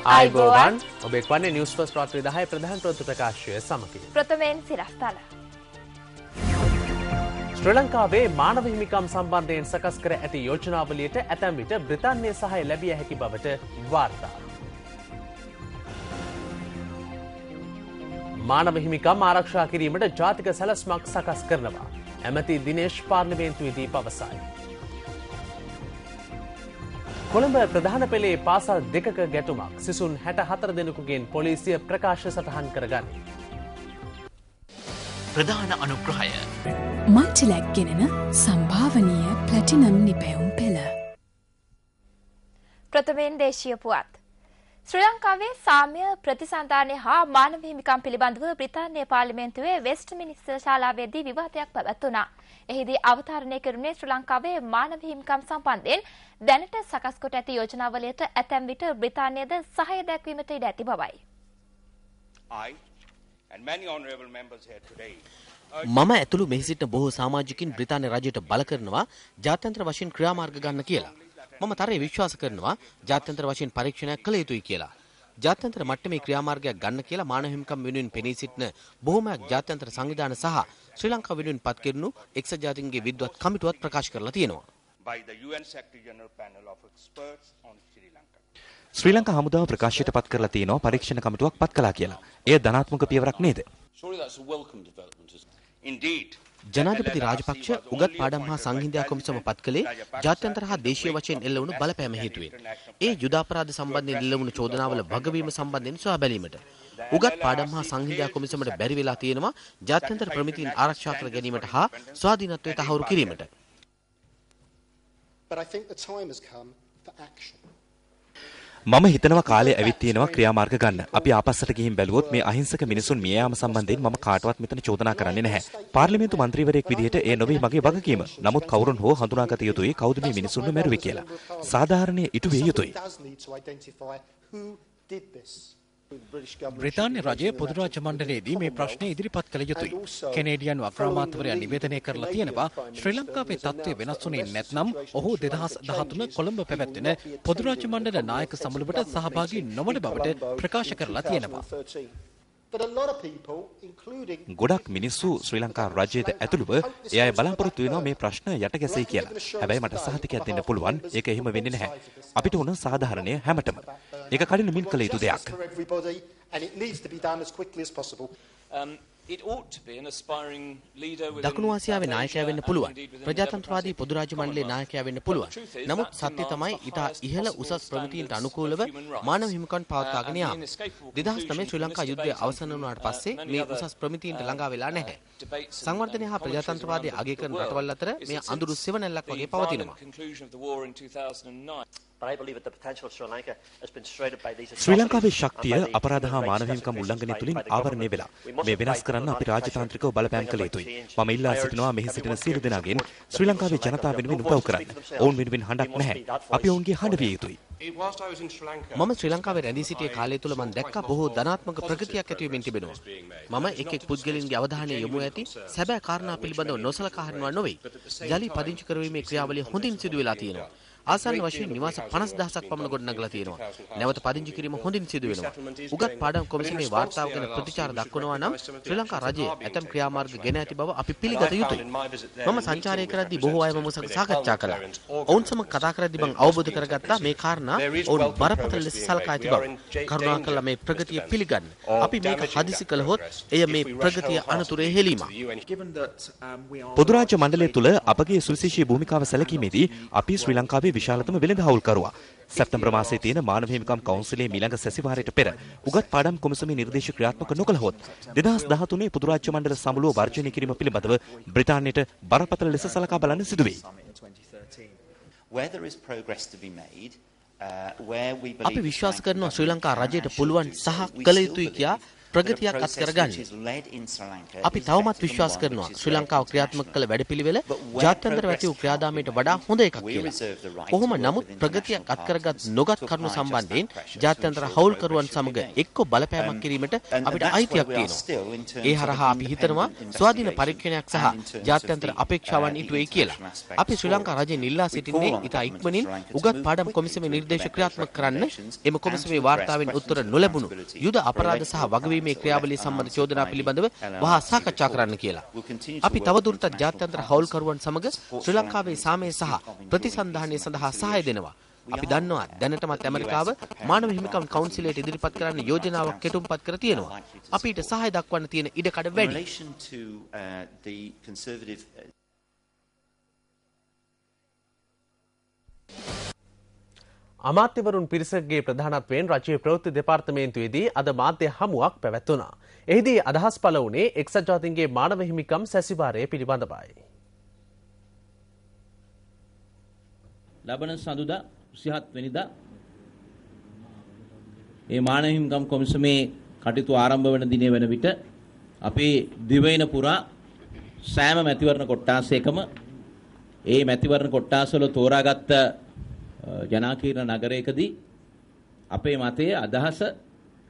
ආයුබෝවන් ඔබ එක්වන්නේ news first රාත්‍රී 10 ප්‍රධාන ප්‍රවෘත්ති ප්‍රකාශය සමගින් ප්‍රථමයෙන් සිරස්තල ශ්‍රී ලංකාවේ මානව හිමිකම් සම්බන්ධයෙන් සකස් කර ඇති යෝජනාවලියට ඇතැම් විට බ්‍රිතාන්‍ය සහාය ලැබිය හැකි බවට වාර්තා. මානව හිමිකම් ආරක්ෂා කිරීමට ජාතික සැලැස්මක් සකස් කරනවා. ඇමති දිනේෂ් පාර්ලිමේන්තුවේදී පවසයි. කොළඹ ප්‍රධාන පෙළේ පාසල් දෙකක ගැටුමක් සිසුන් 64 දෙනෙකුගෙන් පොලිසිය ප්‍රකාශ සටහන් කරගනී. ප්‍රධාන අනුග්‍රහය මන්ටිලැක් ගෙනෙන සම්භාවනීය ප්ලැටිනම් නිපැයුම් පෙළ. ප්‍රථමයෙන් දේශීය පුවත්. ශ්‍රී ලංකාවේ සාම්‍ය ප්‍රතිසන්ධානය හා මානව හිමිකම් පිළිබඳව බ්‍රිතාන්‍ය පාර්ලිමේන්තුවේ වෙස්ට්මිනිස්ටර් ශාලාවේදී විවාදයක් පැවැත්වුණා. එහිදී අවතාරණය කෙරුණේ ශ්‍රී ලංකාවේ මානව හිමිකම් සම්බන්ධයෙන් දැනට සකස් කොට ඇති යෝජනාවලට ඇතැම් විට බ්‍රිතාන්‍යද සහාය දැක්වීමට ඉඩ ඇති බවයි. මම ඇතුළු මෙහි සිටින බොහෝ සමාජිකින් බ්‍රිතාන්‍ය රජයට බල කරනවා ජාත්‍යන්තර වශයෙන් ක්‍රියාමාර්ග ගන්න කියලා. මම තරයේ විශ්වාස කරනවා ජාත්‍යන්තර වශයෙන් පරීක්ෂණයක් කළ යුතුයි කියලා. ජාත්‍යන්තර මට්ටමේ ක්‍රියාමාර්ගයක් ගන්න කියලා මානව හිමිකම් වෙනුවෙන් පෙනී සිටින බොහෝමයක් ජාත්‍යන්තර සංවිධාන සහ ශ්‍රී ලංකාව වෙනුවෙන් පත් කෙරුණු එක්සත් ජාතීන්ගේ විද්වත් කමිටුවත් ප්‍රකාශ කරලා තියෙනවා. ශ්‍රී ලංකා හමුදාව ප්‍රකාශයට පත් කරලා තියෙනවා පරීක්ෂණ කමිටුවක් පත් කළා කියලා. එය ධනාත්මක පියවරක් නේද? ජනාධිපති රාජපක්ෂ උගත් පාඩම් හා සංහිඳියා කොමිසම පත් කළේ ජාත්‍යන්තර හා දේශීය වශයෙන් එල්ල වුණු බලපෑම හේතුවෙන්. ඒ යුද අපරාධ සම්බන්ධයෙන් එල්ල වුණු චෝදනාවල වගවීම සම්බන්ධයෙන් සොයා බැලීමට. උගත් පාඩම් හා සංහිඳියා කොමිසමට බැරි වෙලා තියෙනවා ජාත්‍යන්තර ප්‍රමිතීන් ආරක්ෂා කර ගැනීමට හා ස්වාධීනත්වය තහවුරු කිරීමට. මම හිතනවා කාලය ඇවිත් තියෙනවා ක්‍රියාමාර්ග ගන්න. අපි ආපස්සට ගිහින් බැලුවොත් මේ අහිංසක මිනිසුන් මිය යාම සම්බන්ධයෙන් මම කාටවත් මෙතන චෝදනා කරන්නේ නැහැ. පාර්ලිමේන්තු මන්ත්‍රීවරයෙක් විදිහට ඒ නොවේ මගේ වගකීම. නමුත් කවුරුන් හෝ හඳුනාගත යුතුයි කවුද මේ මිනිසුන්ව මැරුවේ කියලා. සාධාරණයේ ඉටු විය යුතුයි. බ්‍රිතාන්‍ය රජයේ පොදු රාජ්‍ය මණ්ඩලයේදී මේ ප්‍රශ්නේ ඉදිරිපත් කළ යුතුයි. කෙනේඩියන් අග්‍රාමාත්‍යවරයා නිවේදනය කරලා තියෙනවා ශ්‍රී ලංකාවේ තත්ත්වය වෙනස් වුණේ නැත්නම් ඔහු 2013 කොළඹ පැවැත්වෙන පොදු රාජ්‍ය මණ්ඩල නායක සමුළුවට සහභාගී නොවන බවට ප්‍රකාශ කරලා තියෙනවා. ගොඩක් මිනිස්සු ශ්‍රී ලංකා රජයට ඇතුළුව ඒ අය බලාපොරොත්තු වෙනවා මේ ප්‍රශ්න යට ගැසෙයි කියලා. හැබැයි මට සහතිකයක් දෙන්න පුළුවන් ඒක එහෙම වෙන්නේ නැහැ. අපිට උන සාධාරණය හැමතෙම. ඒක කඩිනමින් කළ යුතු දෙයක්. දකුණු ආසියාවේ නායකයා වෙන්න පුළුවන්. ප්‍රජාතන්ත්‍රවාදී පොදු රාජ්‍ය මණ්ඩලයේ නායකයා වෙන්න පුළුවන්. නමුත් සත්‍ය තමයි ඊට ඉහළ උසස් ප්‍රමිතීන්ට අනුකූලව මානව හිමිකම් පවත්වාගෙන යාම. 2009 ශ්‍රී ලංකා යුද්ධය අවසන් වුණාට පස්සේ මේ උසස් ප්‍රමිතීන්ට ළඟා වෙලා නැහැ. සංවර්ධනය හා ප්‍රජාතන්ත්‍රවාදී අගය කරන රටවල් අතර මේ අඳුරු සෙවණැල්ලක් වගේ පවතිනවා. ශ්‍රී ලංකාවේ ශක්තිය අපරාධ හා මානව හිමිකම් උල්ලංඝනය තුලින් ආවරණය වෙලා. මේ වෙනස් කරන්න අපි රාජතාන්ත්‍රිකව බලපෑම් කළ යුතුයි. මම ඉල්ලා සිටිනවා මෙහි සිටින සියලු දෙනාගෙන් ශ්‍රී ලංකාවේ ජනතාව වෙනුවෙන් උදව් කරන්න. ඔවුන් වෙනුවෙන් හඬක් නැහැ. අපි ඔවුන්ගේ හඬ විය යුතුයි. මම ශ්‍රී ලංකාවේ රැඳී සිටියේ කාලය තුල මම දැක්කා බොහෝ ධනාත්මක ප්‍රගතියක් ඇති වෙමින් තිබෙනවා. මම එක් පුද්ගලයන්ගේ අවධානය යොමු ඇති සැබෑ කාරණා පිළිබඳව නොසලකා හරිනවා නොවේ. යලි පදිංචි කරවීමේ ක්‍රියාවලිය හොඳින් සිදු වෙලා තියෙනවා. ආසන්න වශයෙන් නිවාස 50000ක් පමණ ගොඩනගලා තියෙනවා. නැවත පදිංචි කිරීම හොඳින් සිදු වෙනවා. උගත් පාඩම් කොමිසමේ වාර්තාව ගැන ප්‍රතිචාර දක්වනවා නම් ශ්‍රී ලංකා රජයේ ඇතම් ක්‍රියාමාර්ග ගෙන ඇති බව අපි පිළිගත යුතුයි. මම සංචාරය කරද්දී බොහෝ අය මම සමග සාකච්ඡා කළා. ඔවුන් සමග කතා කරද්දී මම අවබෝධ කරගත්තා මේ කාරණා ඔවුන් බරපතල ලෙස සලකා ඇති බව. කරුණාකරලා මේ ප්‍රගතිය පිළිගන්න. අපි මේක හදිසි කළහොත් එය මේ ප්‍රගතිය අනතුරේ හෙලීමක්. පොදු රාජ්‍ය මණ්ඩලය තුල අපගේ සුවිශේෂී භූමිකාව සැලකීමේදී අපි ශ්‍රී ලංකාවේ විශාලතම වෙළඳහවුල්කරුවා. සැප්තැම්බර් මාසයේ තියෙන මානව හිමිකම් කවුන්සිලයේ මීළඟ සැසිවාරයට පෙර උගත් පාඩම් කොමිසමේ නිර්දේශ ක්‍රියාත්මක නොකළහොත් 2013 පොදු රාජ්‍ය මණ්ඩල සමුළුව වර්ජනය කිරීම පිළිබඳව බ්‍රිතාන්‍යයට බරපතල ලෙස සලකා බලන්න සිදු වෙයි. අපි විශ්වාස කරනවා ශ්‍රී ලංකා රජයට පුළුවන් සහ කළ යුතුයි කියා ප්‍රගතියක් අත් කරගන්නේ. අපි තවමත් විශ්වාස කරනවා ශ්‍රී ලංකාව ක්‍රියාත්මක කළ වැඩපිළිවෙල ජාත්‍යන්තර වැටි ක්‍රියාදාමයට වඩා හොඳ එකක් කියලා. කොහොම නමුත් ප්‍රගතියක් අත් කරගත් නොගත් කරුණු සම්බන්ධයෙන් ජාත්‍යන්තර හවුල්කරුවන් සමග එක්ක බලපෑමක් කිරීමට අපිට අයිතියක් තියෙනවා. ඒ හරහා අපි හිතනවා ස්වාධීන පරීක්ෂණයක් සහ ජාත්‍යන්තර අපේක්ෂාවන් ඉටු වෙයි කියලා. අපි ශ්‍රී ලංකා රජයෙන් ඉල්ලා සිටින්නේ ඉතා ඉක්මනින් උගත් පාඩම් කොමිසමේ නිර්දේශ ක්‍රියාත්මක කරන්න. එම කොමිසමේ වාර්තාවෙන් උත්තර නොලැබුණු යුද අපරාධ සහ වගවීමේ ක්‍රියාවලිය සම්බන්ධ චෝදනා පිළිබඳව වහා සාකච්ඡා කරන්න කියලා. අපි තවදුරටත් ජාත්‍යන්තර හවුල්කරුවන් සමග ශ්‍රී ලංකාවේ සාමය සහ ප්‍රතිසන්ධානය සඳහා සහාය දෙනවා. අපි දන්නවා දැනටමත් ඇමරිකාව මානව හිමිකම් කවුන්සිලයට ඉදිරිපත් කරන්න යෝජනාවක් කෙටුම්පත් කර තියෙනවා. අපිට සහාය දක්වන්න තියෙන ඉඩකඩ වැඩි. අමාත්‍යවරුන් පිරිසකගේ ප්‍රධානත්වයෙන් රජයේ ප්‍රවෘත්ති දෙපාර්තමේන්තුවේදී අද මාධ්‍ය හමුවක් පැවැත්වුණා. එහිදී අදහස් පළ වුණේ එක්සත් ජාතීන්ගේ මානව හිමිකම් සැසිවාරය පිළිබඳවයි. ලබන සඳුදා 27 වෙනිදා මේ මානව හිමිකම් කොමිසමේ කටයුතු ආරම්භ වන දිනේ වන විට අපේ දිවයින පුරා සෑම මැතිවරණ කොට්ටාසයකම ඒ මැතිවරණ කොට්ටාසවල තෝරාගත්ත ජනාකීර්ණ නගරයකදී අපේ මතයේ අදහස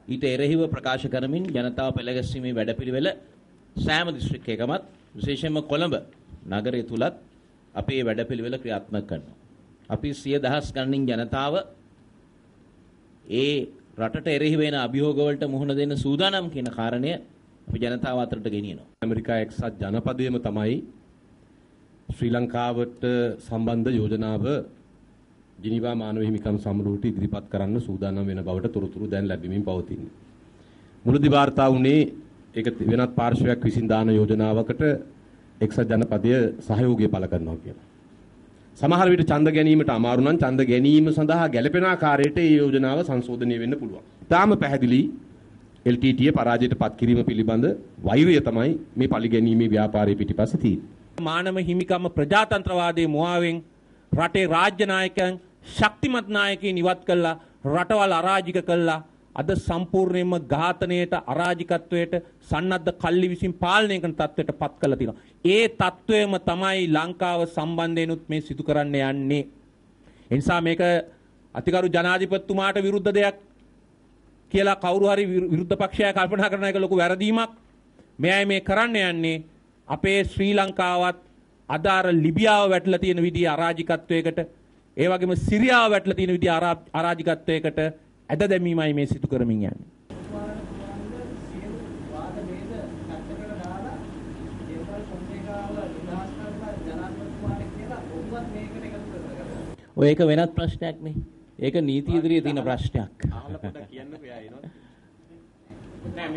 ඊට එරෙහිව ප්‍රකාශ කරමින් ජනතාව පෙළගැස්වීමේ වැඩපිළිවෙල සෑම දිස්ත්‍රික්කයකමත් විශේෂයෙන්ම කොළඹ නගරය තුලත් අපේ වැඩපිළිවෙල ක්‍රියාත්මක කරනවා. අපි 100,000 ගණනින් ජනතාව ඒ රටට එරෙහි වෙන අභියෝග වලට මුහුණ දෙන්න සූදානම් කියන කාරණය අපි ජනතාව අතරට ගෙනියනවා. ඇමරිකා එක්සත් ජනපදයේම තමයි ශ්‍රී ලංකාවට සම්බන්ධ යෝජනාව ජිනීවා මානව හිමිකම් සමුළුවට ඉදිරිපත් කරන්න සූදානම් වෙන බවට තොරතුරු දැන් ලැබෙමින් පවතින්නේ. මුලදී වාර්තා වුණේ ඒක වෙනත් පාර්ශවයක් විසින් දාන යෝජනාවකට එක්සත් ජනපදය සහයෝගය පළ කරනවා කියලා. සමහර විට ඡන්ද ගැනීමට අමාරු නම් ඡන්ද ගැනීම සඳහා ගැළපෙන ආකාරයට මේ යෝජනාව සංශෝධනය වෙන්න පුළුවන්. තාම පැහැදිලි LTTE පරාජයට පත් කිරීම පිළිබඳ වෛරය තමයි මේ පරිගැනීමේ ව්‍යාපාරයේ පිටිපස්සේ තියෙන්නේ. මානව හිමිකම් ප්‍රජාතන්ත්‍රවාදයේ මුවාවෙන් රටේ රාජ්‍ය නායකයන් ශක්තිමත් නායකයින් ඉවත් කළා රටවල් අරාජික කළා අද සම්පූර්ණයෙන්ම ඝාතනයට අරාජිකත්වයට සන්නද්ධ කල්ලි විසින් පාලනය කරන තත්ත්වයට පත් කළා තියෙනවා. ඒ තත්ත්වයම තමයි ලංකාව සම්බන්ධයෙන්ුත් මේ සිදු කරන්න යන්නේ. ඒ නිසා මේක අතිගරු ජනාධිපතිතුමාට විරුද්ධ දෙයක් කියලා කවුරු හරි විරුද්ධ පක්ෂය කල්පනා කරන එක ලොකු වැරදීමක්. මෙයයි මේ කරන්න යන්නේ අපේ ශ්‍රී ලංකාවත් අදාර ලිබියාව වැටලා තියෙන විදිහ අරාජිකත්වයකට ඒ වගේම සිරියාව වැටලා තියෙන විදිහ අරාජිකත්වයකට ඇද දැමීමයි මේ සිදු කරමින් යන්නේ. ඔය ඒක වෙනත් ප්‍රශ්නයක් නේ. ඒක නීති ඉදිරියේ තියෙන ප්‍රශ්නයක්. නෑ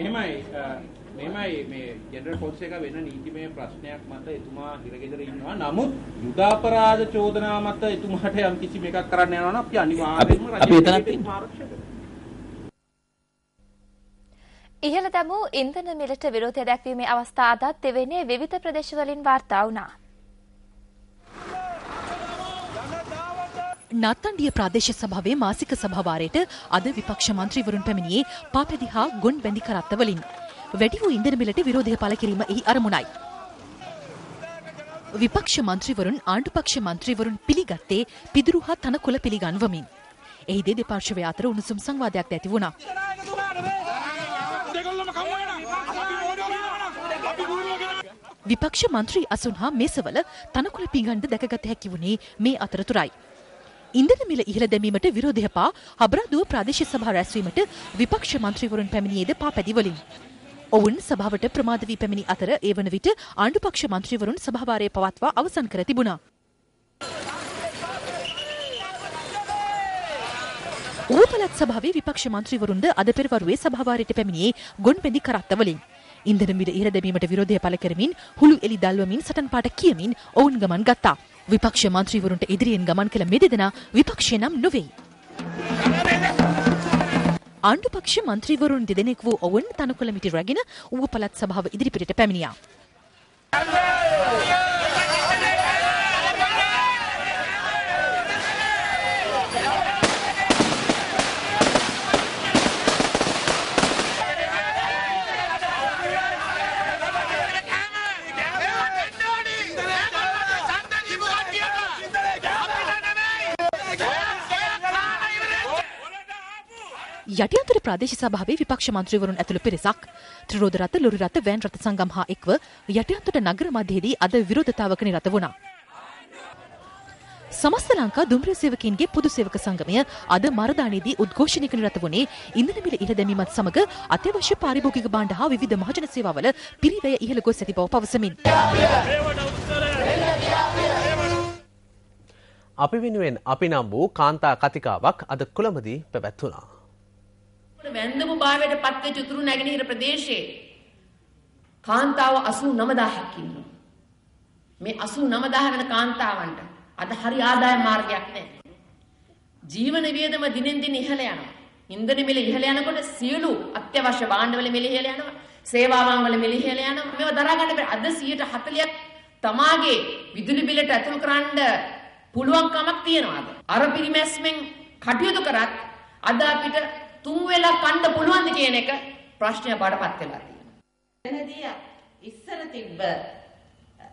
මෙහෙමයි මේ ජෙනරල් ෆොන්සේකා වෙන නීතිමය ප්‍රශ්නයක් මත එතුමා හිරගෙදර ඉන්නවා. නමුත් යුදාපරාධ චෝදනා මත එතුමාට යම් කිසි මේකක් කරන්න යනවා නම් අපි අනිවාර්යයෙන්ම රජයට ආරක්ෂා කරනවා. ඉහළ දමු ඉන්ධන මිලට විරෝධය දැක්වීමේ අවස්ථා අදත් දෙවෙනේ විවිධ ප්‍රදේශවලින් වාර්තා වුණා. නත්තන්ඩිය ප්‍රාදේශ සභාවේ මාසික සභාවාරයට අද විපක්ෂ මන්ත්‍රීවරුන් පැමිණියේ පාපැදි හා ගොන් බැඳි කරත්තවලින්. වැඩි වූ ඉන්ධන මිලට විරෝධය පළ කිරීම එහි අරමුණයි. විපක්ෂ මන්ත්‍රීවරුන් ආණ්ඩුපක්ෂ මන්ත්‍රීවරුන් පිළිගත්තේ පිදුරු හා තනකොළ පිළිගන්වමින්. එහිදී දෙපාර්ශ්වය අතර උණුසුම් සංවාදයක් ඇති වුණා. විපක්ෂ මන්ත්‍රී අසුන් හා මේසවල තනකොළ පිඟන්ඩ දැකගත හැකි වුණේ මේ අතරතුරයි. ඉන්ධන මිල ඉහළ දැමීමට විරෝධය පා හබරාදුව ප්‍රාදේශීය සභාව රැස්වීමට විපක්ෂ මන්ත්‍රීවරුන් පැමිණියේද පාපැදිවලින්. ඔවුන් සභාවට ප්‍රමාද වී පැමිණි අතර ඒ වන විට ආණ්ඩුපක්ෂ මන්ත්‍රීවරුන් සභාවාරය පවත්වා අවසන් කර තිබුණා. ඌව පළාත් සභාවේ විපක්ෂ මන්ත්‍රීවරුන්ද අද පෙරවරුවේ සභාවාරයට පැමිණියේ ගොන් බැඳි කරත්තවලින්. ඉන්ධන මිල ඉහළ දැමීමට විරෝධය පළ කරමින් හුළු එලි දල්වමින් සටන් පාට කියමින් ඔවුන් ගමන් ගත්තා. විපක්ෂ මන්ත්‍රීවරුන්ට ඉදිරියෙන් ගමන් කළ මේ දෙදෙනා විපක්ෂය නම් නොවේ. ආණ්ඩුපක්ෂ මන්ත්‍රීවරුන් දෙදෙනෙක් වූ ඔවුන් තනකොළ මිටි රැගෙන ඌව පළාත් සභාව ඉදිරිපිටට පැමිණියා. යටිඅන්තර ප්‍රාදේශීය සභාවේ විපක්ෂ මන්ත්‍රීවරුන් ඇතුළු පිරිසක් ත්‍රිරෝද රථ, ලොරි රථ, වෑන් රථ සංගම් හා එක්ව යටිඅන්තර නගර මැදයේදී අද විරෝධතාවක නිරත වුණා. සමස්ත ලංකා දුම්රිය සේවකීන්ගේ පොදු සේවක සංගමය අද මරදානයේදී උද්ඝෝෂණයක නිරත වුණේ ඉන්ධන මිල ඉහළ දැමීමත් සමග අත්‍යවශ්‍ය පාරිභෝගික භාණ්ඩ හා විවිධ මහජන සේවාවල පිරිවැය ඉහළ ගොස් ඇති බව පවසමින්. අපි වෙනුවෙන් අපි නම් වූ කාන්තා කතිකාවක් අද කොළඹදී පැවැත්වුණා. වැන්දපු භාවයට පත්වෙච්ච උතුරු නැගෙනහිර ප්‍රදේශයේ කාන්තාව 89000ක් ඉන්නවා. මේ 89000 වෙන කාන්තාවන්ට අද හරි ආදායම් මාර්ගයක් නැහැ. ජීවන වියදම දිනෙන් දින ඉහළ යනවා. ඉන්ධන මිල ඉහළ යනකොට සියලු අත්‍යවශ්‍ය භාණ්ඩවල මිල ඉහළ යනවා. සේවාවන් වල මිල ඉහළ යනවා. මේවා දරා ගන්න බැහැ. අද 140ක් තමාගේ විදුලි බිලට ඇතුල් කරන්න පුළුවන් කමක් තියනවාද? අර පිරිමැස්මෙන් කටයුතු කරත් අද අපිට තුන් වෙලා කන්න පුළුවන්ද කියන එක ප්‍රශ්නයක් බාටපත් වෙලා තියෙනවා. එනදී ඉස්සර තිබ්බ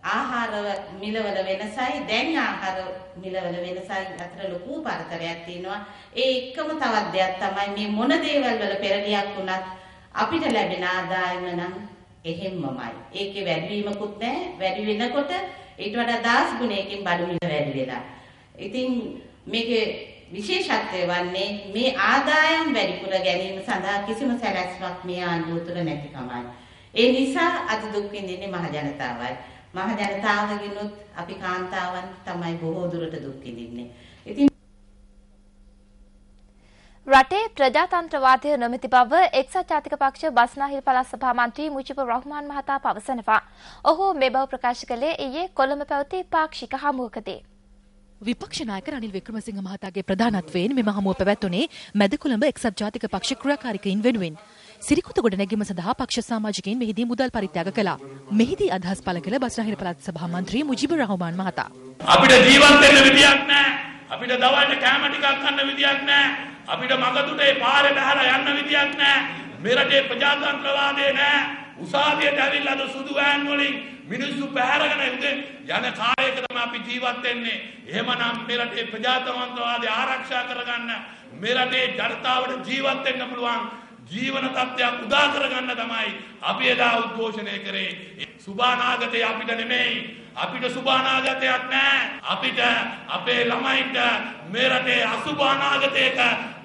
ආහාර මිලවල වෙනසයි දැන් ආහාර මිලවල වෙනසයි අතර ලොකු පරතරයක් තියෙනවා. ඒ එක්කම තවත් දෙයක් තමයි මේ මොන දේවල් වල පෙරලියක් වුණත් අපිට ලැබෙන ආදායම නම් එහෙම්මමයි. ඒකේ වැඩිවීමකුත් නැහැ. වැඩි වෙනකොට ඊට වඩා 10 ගුණයකින් බඩු මිල වැඩි වෙලා. ඉතින් මේකේ විශේෂත්වය වන්නේ මේ ආදායම් වැඩිපුර ගැනීම සඳහා කිසිම සැලැස්මක් මේ ආණ්ඩුව තුළ නැතිකමයි. ඒ නිසා අද දුක් විඳින්නේ මහ ජනතාවයි. මහ ජනතාවගෙනුත් අපි කාන්තාවන් තමයි බොහෝ දුරට දුක් විඳින්නේ. ඉතින් රටේ ප්‍රජාතන්ත්‍රවාදය නොමැති බව එක්සත් ජාතික පක්ෂ බස්නාහිර පළාත් සභා මන්ත්‍රී මුජිබුර් රහ්මාන් මහතා පවසනවා. ඔහු මේ බව ප්‍රකාශ කළේ ඊයේ කොළඹ පැවති පාක්ෂික හමුවකදී. විපක්ෂ නායක රනිල් වික්‍රමසිංහ මහතාගේ ප්‍රධානත්වයෙන් මෙම හමුව පැවැත්වුණේ මැද කොළඹ එක්සත් ජාතික පක්ෂ ක්‍රියාකාරිකයින් වෙනුවෙන්. සිරිකොත ගොඩනැගීම සඳහා පක්ෂ සමාජිකයින් මෙහිදී මුදල් පරිත්‍යාග කළා. මෙහිදී අදහස් පළ කළ බස්නාහිර පළාත් සභා මන්ත්‍රී මුජිබුර් රහ්මාන් මහතා. අපිට ජීවත් වෙන්න විදියක් නැහැ. අපිට දවල්ට කෑම ටිකක් ගන්න විදියක් නැහැ. අපිට මගදුටේ පාරේ බහලා යන්න විදියක් නැහැ. මේ රටේ ප්‍රජාතන්ත්‍රවාදේ නැහැ. උසාවියට ඇවිල්ලාද සුදු වෑන් වලින් මිනිස්සු පැහැරගෙන යන කාලයක තමයි අපි ජීවත් වෙන්නේ. එහෙමනම් මේ රටේ ප්‍රජාතන්ත්‍රවාදය ආරක්ෂා කරගන්න මේ රටේ ජනතාවට ජීවත් වෙන්න පුළුවන් ජීවන තත්ත්වයක් උදා කරගන්න තමයි අපි එදා උද්ඝෝෂණය කරේ. සුභානාගතේ අපිට නෙමෙයි. අපිට සුභානාගතයක් නැහැ. අපිට අපේ ළමයින්ට මේ රටේ අසුභානාගතයක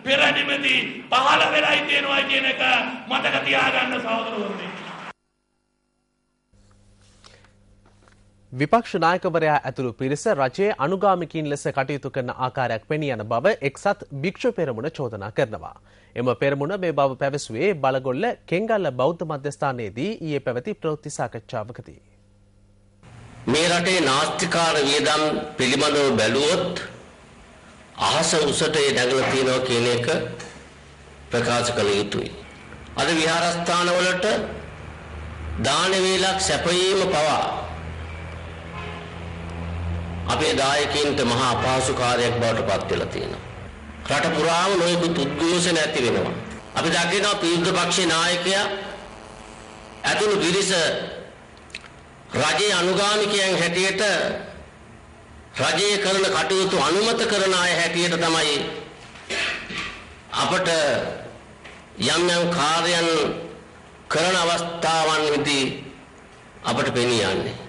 පෙරනිමිති පහළ වෙලයි තියෙනවා කියන එක මතක තියාගන්න සහෝදරවරුනි. විපක්ෂ නායකවරයා ඇතුළු පිරිස රජයේ අනුගාමිකයින් ලෙස කටයුතු කරන ආකාරයක් පෙනී යන බව එක්සත් භික්ෂු පෙරමුණ චෝදනා කරනවා. එම පෙරමුණ මේ බව පැවසුවේ බලගොල්ල කෙංගල්ල බෞද්ධ මධ්‍යස්ථානයේදී ඊයේ පැවති ප්‍රවෘත්ති සාකච්ඡාවකදී. මේ රටේ නාස්තිකාර වියදම් පිළිබඳව බැලුවොත් අහස උසට නැගලා තියෙනවා කියන එක ප්‍රකාශ කළ යුතුයි. අද විහාරස්ථානවලට දාන වේලක් සැපයීම පවා අපේ දායකයින්ට මහා අපහසු කාර්යයක් බවට පත් වෙලා තියෙනවා. රට පුරාම නොයෙකුත් උද්ඝෝෂණ ඇති වෙනවා. අපි දකිනවා විරුද්ධ පක්ෂේ නායකයා ඇතුළු පිරිස රජයේ අනුගාමිකයන් හැටියට රජයේ කරන කටයුතු අනුමත කරන අය හැටියට තමයි අපට යම් කාර්යයන් කරන අවස්ථාවන්දී අපට පෙනී යන්නේ.